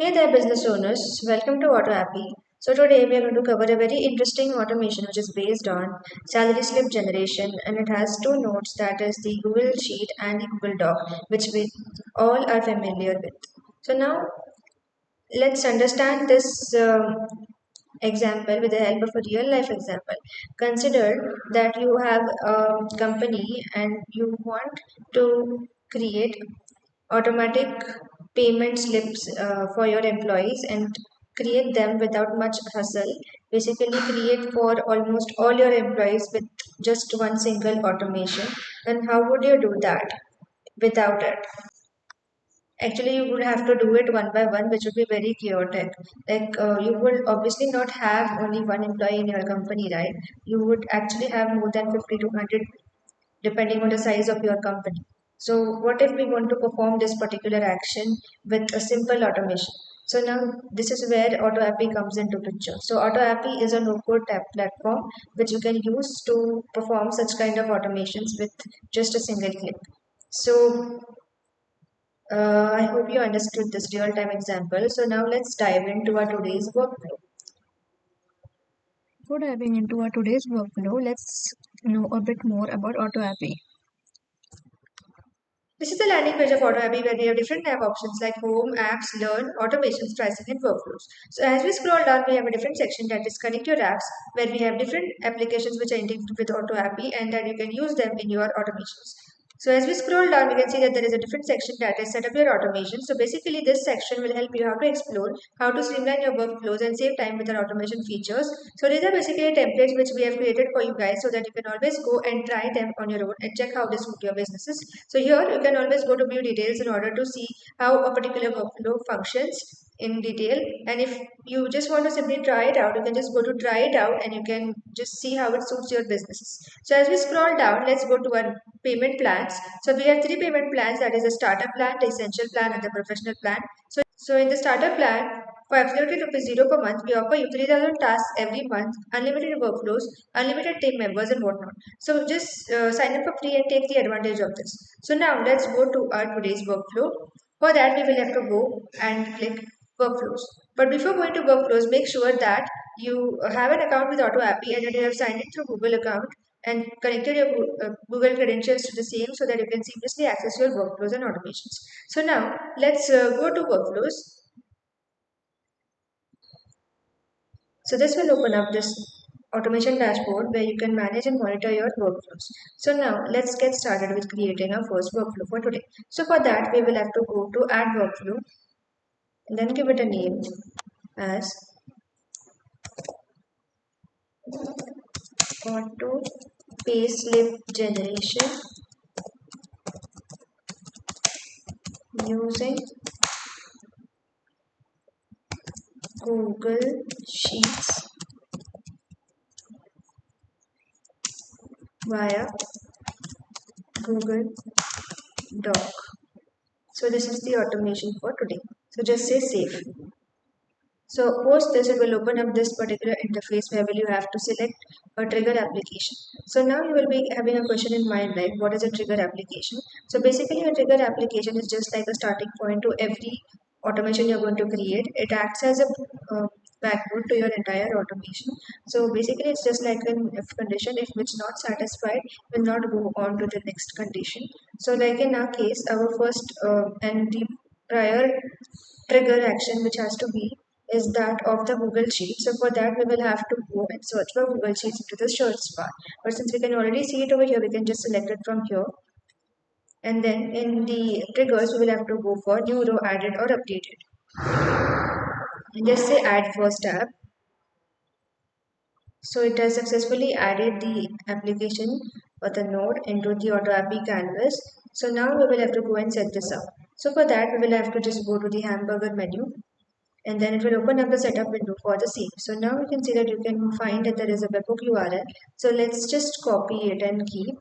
Hey there, business owners. Welcome to AutoAppy. So today we are going to cover a very interesting automation which is based on salary slip generation, and it has two nodes, that is the Google Sheet and the Google Doc, which we all are familiar with. So now let's understand this example with the help of a real life example. Consider that you have a company and you want to create automatic payment slips for your employees and create them without much hustle. Basically, create for almost all your employees with just one single automation. And how would you do that without it? Actually, you would have to do it one by one, which would be very chaotic. You would obviously not have only one employee in your company, right? You would actually have more than 50 to 100 depending on the size of your company. So what if we want to perform this particular action with a simple automation? So now this is where AutoAppy comes into picture. So AutoAppy is a no-code tab platform which you can use to perform such kind of automations with just a single click. So I hope you understood this real-time example. So now let's dive into our today's workflow. Before diving into our today's workflow, let's know a bit more about AutoAppy. This is the landing page of AutoAppy where we have different tab options like Home, Apps, Learn, Automations, Pricing, and Workflows. So as we scroll down, we have a different section that is Connect Your Apps, where we have different applications which are integrated with AutoAppy and that you can use them in your automations. So as we scroll down, we can see that there is a different section that is Set Up Your Automation. So basically, this section will help you how to explore how to streamline your workflows and save time with our automation features. So these are basically templates which we have created for you guys so that you can always go and try them on your own and check how they suit your businesses. So here you can always go to view details in order to see how a particular workflow functions in detail. And if you just want to simply try it out, you can just go to try it out and you can just see how it suits your businesses. So as we scroll down, let's go to our payment plans. So we have three payment plans, that is the starter plan, the essential plan, and the professional plan. So in the starter plan, for absolutely rupees 0 per month, we offer you 3,000 tasks every month, unlimited workflows, unlimited team members, and whatnot. So just sign up for free and take the advantage of this. So now let's go to our today's workflow. For that, we will have to go and click workflows. But before going to workflows, make sure that you have an account with AutoAppy and that you have signed in through Google account and connected your Google credentials to the same so that you can seamlessly access your workflows and automations. So now let's go to workflows. So this will open up this automation dashboard where you can manage and monitor your workflows. So now let's get started with creating our first workflow for today. So for that we will have to go to add workflow and then give it a name as auto payslip generation using Google Sheets via Google Doc. So this is the automation for today. So just say save. So post this, it will open up this particular interface where will you have to select a trigger application. So now you will be having a question in mind, like what is a trigger application? So basically a trigger application is just like a starting point to every automation you're going to create. It acts as a backbone to your entire automation. So basically it's just like an if condition, if which not satisfied will not go on to the next condition. So like in our case, our first and the prior trigger action which has to be is that of the Google Sheet. So for that we will have to go and search for Google Sheets into the search bar. But since we can already see it over here, we can just select it from here. And then in the triggers, we will have to go for new row added or updated. And just say add first tab. So it has successfully added the application or the node into the AutoAppy canvas. So now we will have to go and set this up. So for that, we will have to just go to the hamburger menu and then it will open up the setup window for the same. So now you can see that you can find that there is a webhook URL. So let's just copy it and keep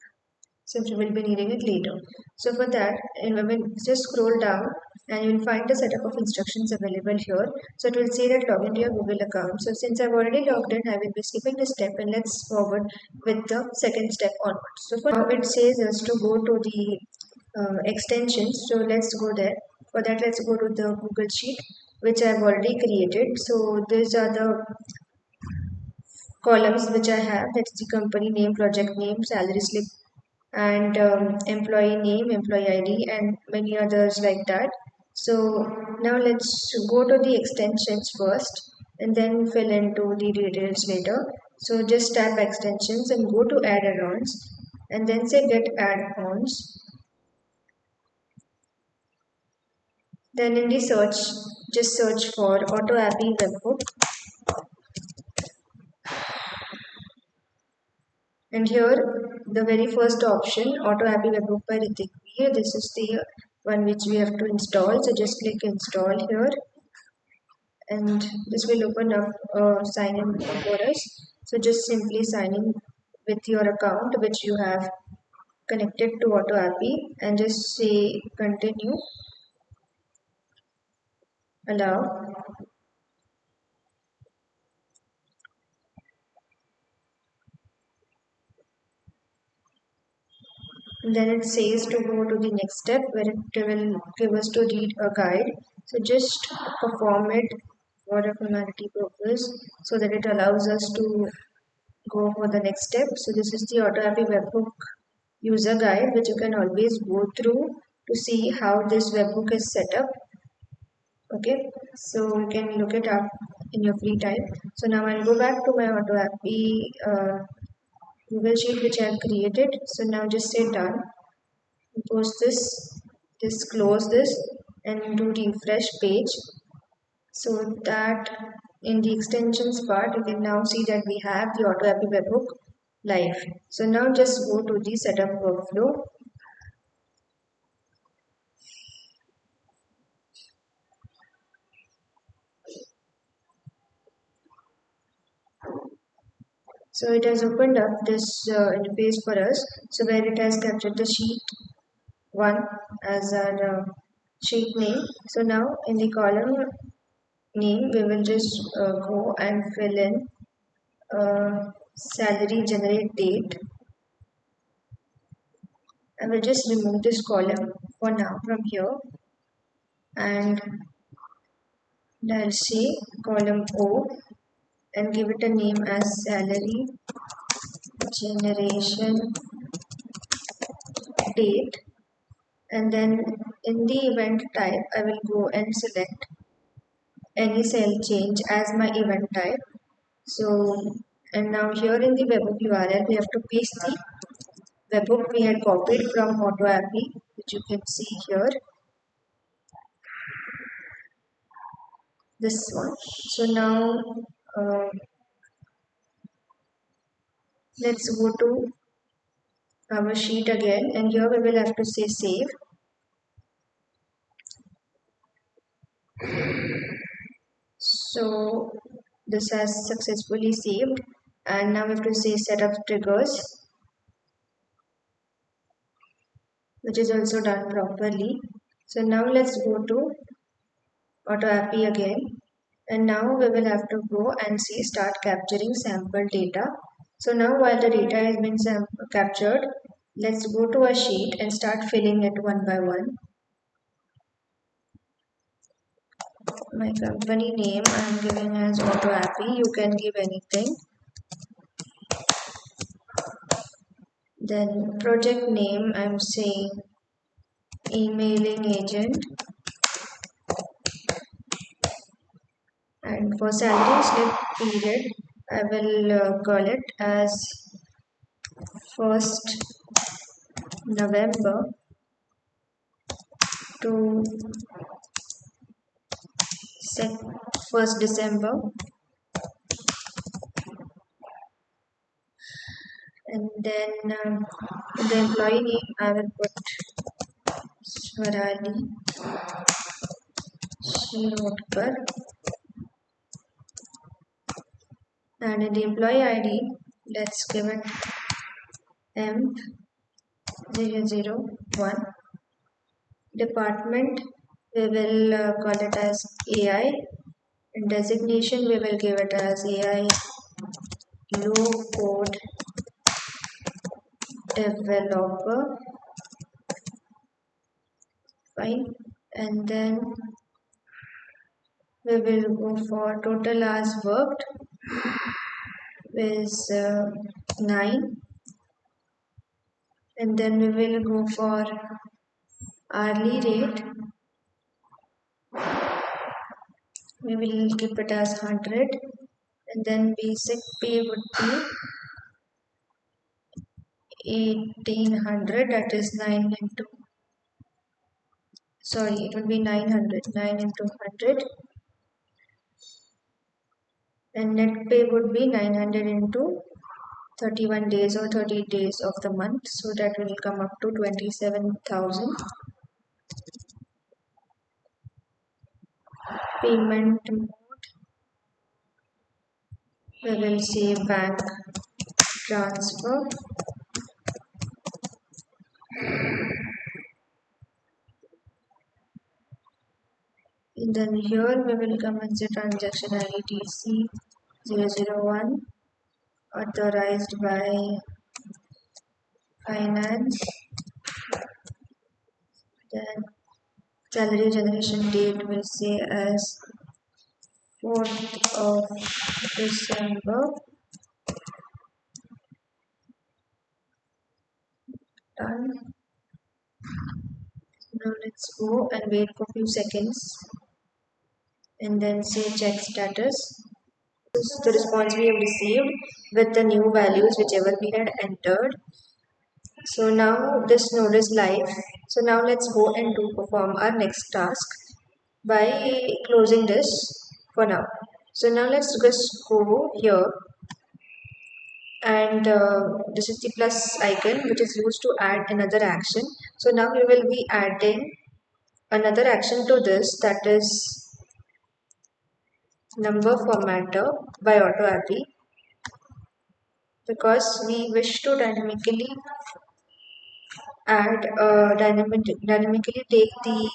since we will be needing it later. So for that, and we will just scroll down and you will find the setup of instructions available here. So it will say that log into your Google account. So since I've already logged in, I will be skipping this step and let's forward with the second step onwards. So for now, it says us to go to the extensions. So let's go there. For that, let's go to the Google Sheet which I've already created. So these are the columns which I have. That's the company name, project name, salary slip, and employee name, employee ID, and many others like that. So now let's go to the extensions first and then fill into the details later. So just tap extensions and go to add-ons and then say get add-ons. Then in the search, just search for AutoAppy Webhook. And here, the very first option, AutoAppy Webhook by Ritik Veer. This is the one which we have to install. So just click install here, and this will open up sign in for us. So just simply sign in with your account which you have connected to AutoAppy, and just say continue, allow. And then it says to go to the next step where it will give us to read a guide. So just perform it for a formality purpose so that it allows us to go for the next step. So this is the AutoAppy Webhook user guide which you can always go through to see how this webhook is set up. Okay, so you can look it up in your free time. So now I'll go back to my AutoAppy Google Sheet which I have created. So now just say done. Post this, just close this and do refresh page, so that in the extensions part you can now see that we have the AutoAppy Webhook live. So now just go to the setup workflow. So it has opened up this interface for us, so where it has captured the sheet 1 as our sheet name. So now in the column name we will just go and fill in salary generate date. I will just remove this column for now from here, and I'll say column O and give it a name as salary generation date. And then in the event type I will go and select any cell change as my event type. So, and now here in the webhook URL we have to paste the webhook we had copied from AutoAppy, which you can see here, this one. So now uh, let's go to our sheet again, and here we will have to say save. So this has successfully saved, and now we have to say setup triggers, which is also done properly. So now let's go to AutoAppy again, and now we will have to go and see start capturing sample data. So now while the data has been captured, let's go to a sheet and start filling it one by one. My company name I am giving as AutoAppy. You can give anything. Then project name I'm saying emailing agent, and for salary slip period I will call it as 1st November to 1st December. And then the employee name I will put Swarali Shirotkar, and in the employee ID let's give it M001. Department we will call it as AI, and designation we will give it as AI low code developer. Fine. And then we will go for total hours worked is 9, and then we will go for hourly rate. We will keep it as 100, and then basic pay would be 1800, that is 9 into, sorry, it would be 900, 9 into 100, and net pay would be 900 into 31 days or 30 days of the month, so that will come up to 27,000. Payment mode, we will say bank transfer. And then here we will come and say transaction ID TC001 authorized by finance. Then salary generation date will say as 4th of December. Done. Now let's go and wait for a few seconds and then say check status. This is the response we have received with the new values whichever we had entered. So now this node is live. So now let's go and perform our next task by closing this for now. So now let's just go here, and this is the plus icon which is used to add another action. So now we will be adding another action to this, that is number formatter by AutoAppy, because we wish to dynamically add dynamically take the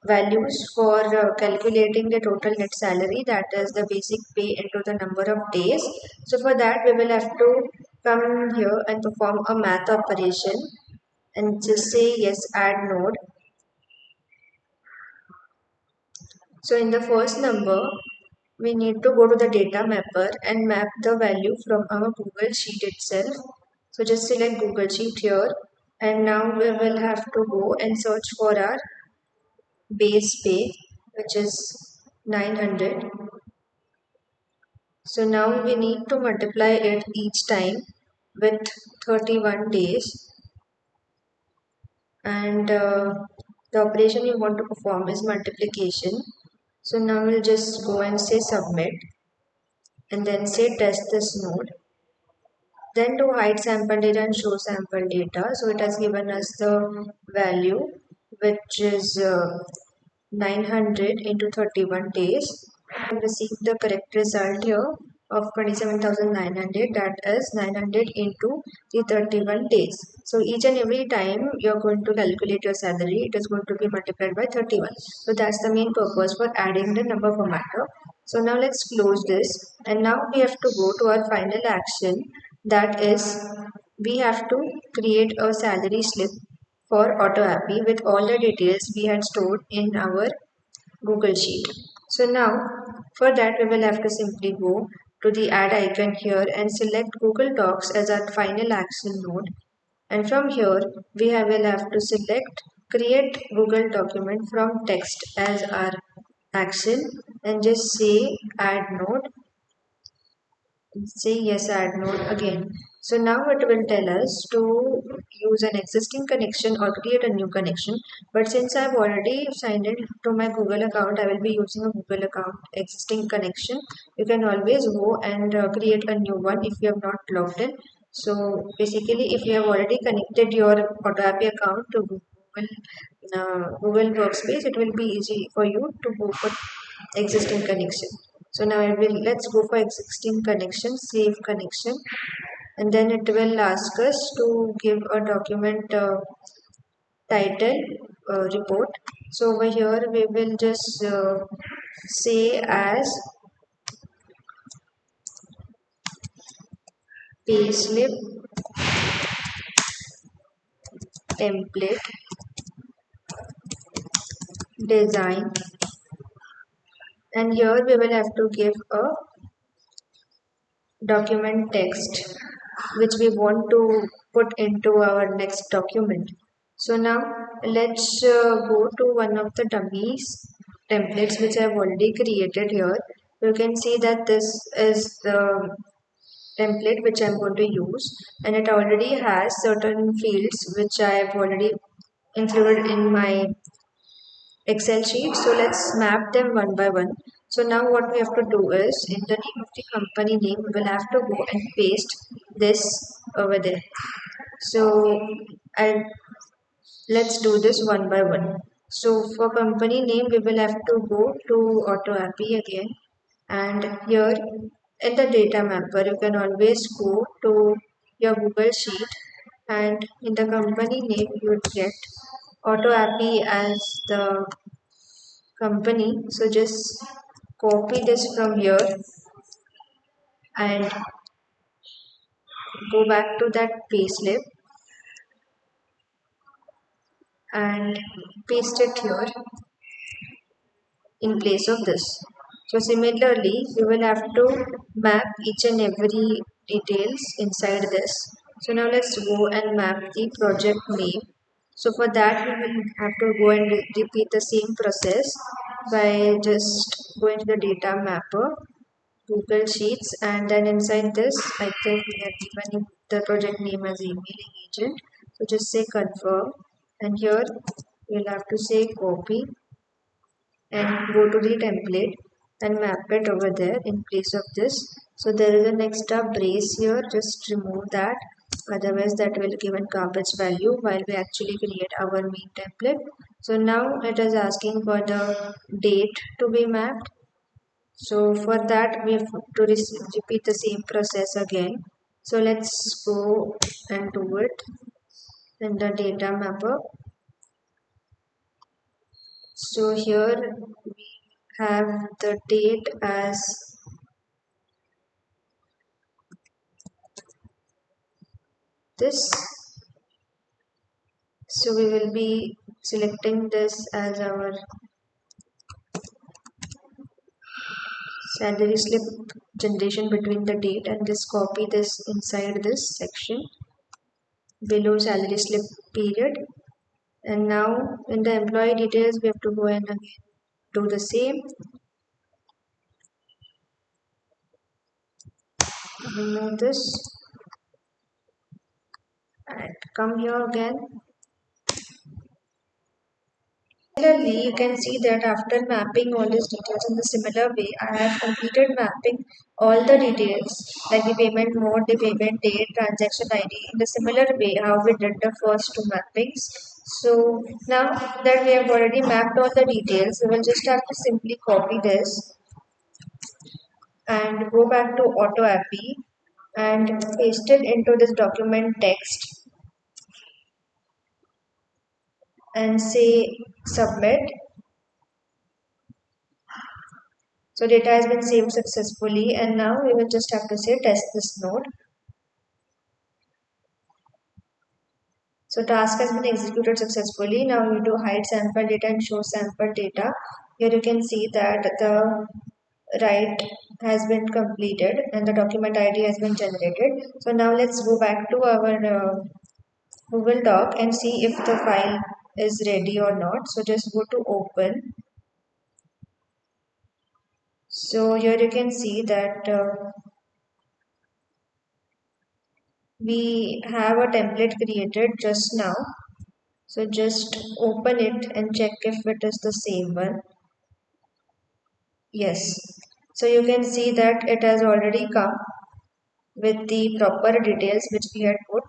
values for calculating the total net salary, that is the basic pay, into the number of days. So for that we will have to come here and perform a math operation and just say yes, add node. So in the first number we need to go to the data mapper and map the value from our Google Sheet itself. So just select Google Sheet here, and now we will have to go and search for our base pay, which is 900. So now we need to multiply it each time with 31 days, and the operation we want to perform is multiplication. So now we'll just go and say submit and then say test this node. Then to hide sample data and show sample data. So it has given us the value which is 900 into 31 days. I have received the correct result here of 27,900, that is 900 into the 31 days. So each and every time you're going to calculate your salary, it is going to be multiplied by 31. So that's the main purpose for adding the number formatter. So now let's close this, and now we have to go to our final action, that is we have to create a salary slip for AutoAppy with all the details we had stored in our Google Sheet. So now for that we will have to simply go to the add icon here and select Google Docs as our final action node, and from here we will have to select create Google document from text as our action and just say add node, say yes, add node again. So now it will tell us to use an existing connection or create a new connection, but since I've already signed in to my Google account, I will be using a Google account existing connection. You can always go and create a new one if you have not logged in. So basically if you have already connected your AutoAppy account to Google Workspace, it will be easy for you to go for existing connection. So now let's go for existing connection, save connection, and then it will ask us to give a document title report. So over here we will just say as payslip template design And here we will have to give a document text which we want to put into our next document. So now let's go to one of the dummies templates which I have already created here. You can see that this is the template which I'm going to use, and it already has certain fields which I have already included in my Excel sheet. So let's map them one by one. So now what we have to do is in the name of the company name, we will have to go and paste this over there. So I let's do this one by one. So for company name, we will have to go to AutoAppy again, and here in the data mapper, you can always go to your Google Sheet, and in the company name, you would get AutoAppy as the company. So just copy this from here and go back to that payslip and paste it here in place of this. So similarly, we will have to map each and every details inside this. So now let's go and map the project name. So for that, we will have to go and repeat the same process by just going to the data mapper, Google Sheets, and then inside this, I think we are given the project name as emailing agent. So just say confirm, and here we'll have to say copy and go to the template and map it over there in place of this. So there is an extra brace here, just remove that, otherwise that will give a garbage value while we actually create our main template. So now it is asking for the date to be mapped. So for that we have to repeat the same process again. So let's go and do it in the data mapper. So here we have the date as this. So we will be selecting this as our salary slip generation between the date, and just copy this inside this section below salary slip period. And now in the employee details we have to go and again do the same. Remove this and come here again. Similarly, you can see that after mapping all these details in the similar way, I have completed mapping all the details like the payment mode, the payment date, transaction ID in the similar way how we did the first two mappings. So now that we have already mapped all the details, we will just have to simply copy this and go back to AutoAppy and paste it into this document text and say submit. So data has been saved successfully, and now we will just have to say test this node. So task has been executed successfully. Now we do hide sample data and show sample data. Here you can see that the write has been completed and the document ID has been generated. So now let's go back to our Google Doc and see if the file is ready or not. So just go to open. So here you can see that we have a template created just now. So just open it and check if it is the same one. Yes. So you can see that it has already come with the proper details which we had put.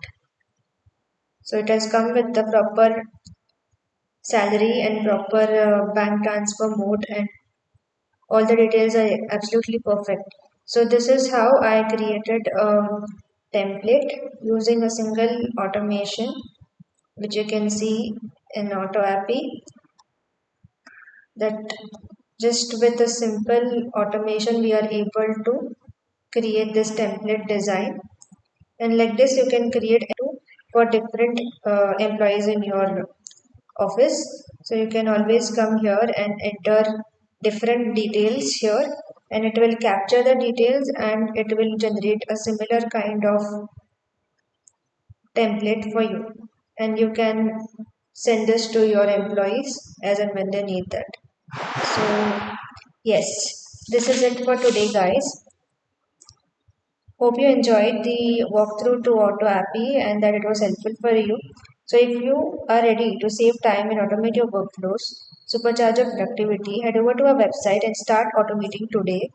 So it has come with the proper salary and proper bank transfer mode, and all the details are absolutely perfect. So this is how I created a template using a single automation which you can see in AutoAppy, that just with a simple automation we are able to create this template design, and like this you can create for different employees in your office. So you can always come here and enter different details here, and it will capture the details and it will generate a similar kind of template for you, and you can send this to your employees as and when they need that. So yes, this is it for today, guys. Hope you enjoyed the walkthrough to AutoAppy and that it was helpful for you. So if you are ready to save time and automate your workflows, supercharge your productivity, head over to our website and start automating today.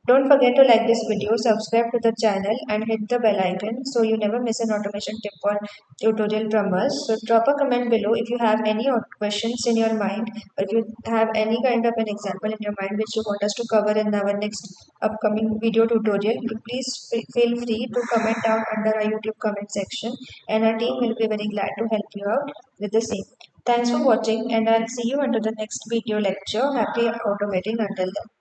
Don't forget to like this video, subscribe to the channel and hit the bell icon so you never miss an automation tip or tutorial from us. So drop a comment below if you have any questions in your mind, or if you have any kind of an example in your mind which you want us to cover in our next upcoming video tutorial. Please feel free to comment down under our YouTube comment section, and our team will be very glad to help you out with the same. Thanks for watching, and I'll see you under the next video lecture. Happy automating until then.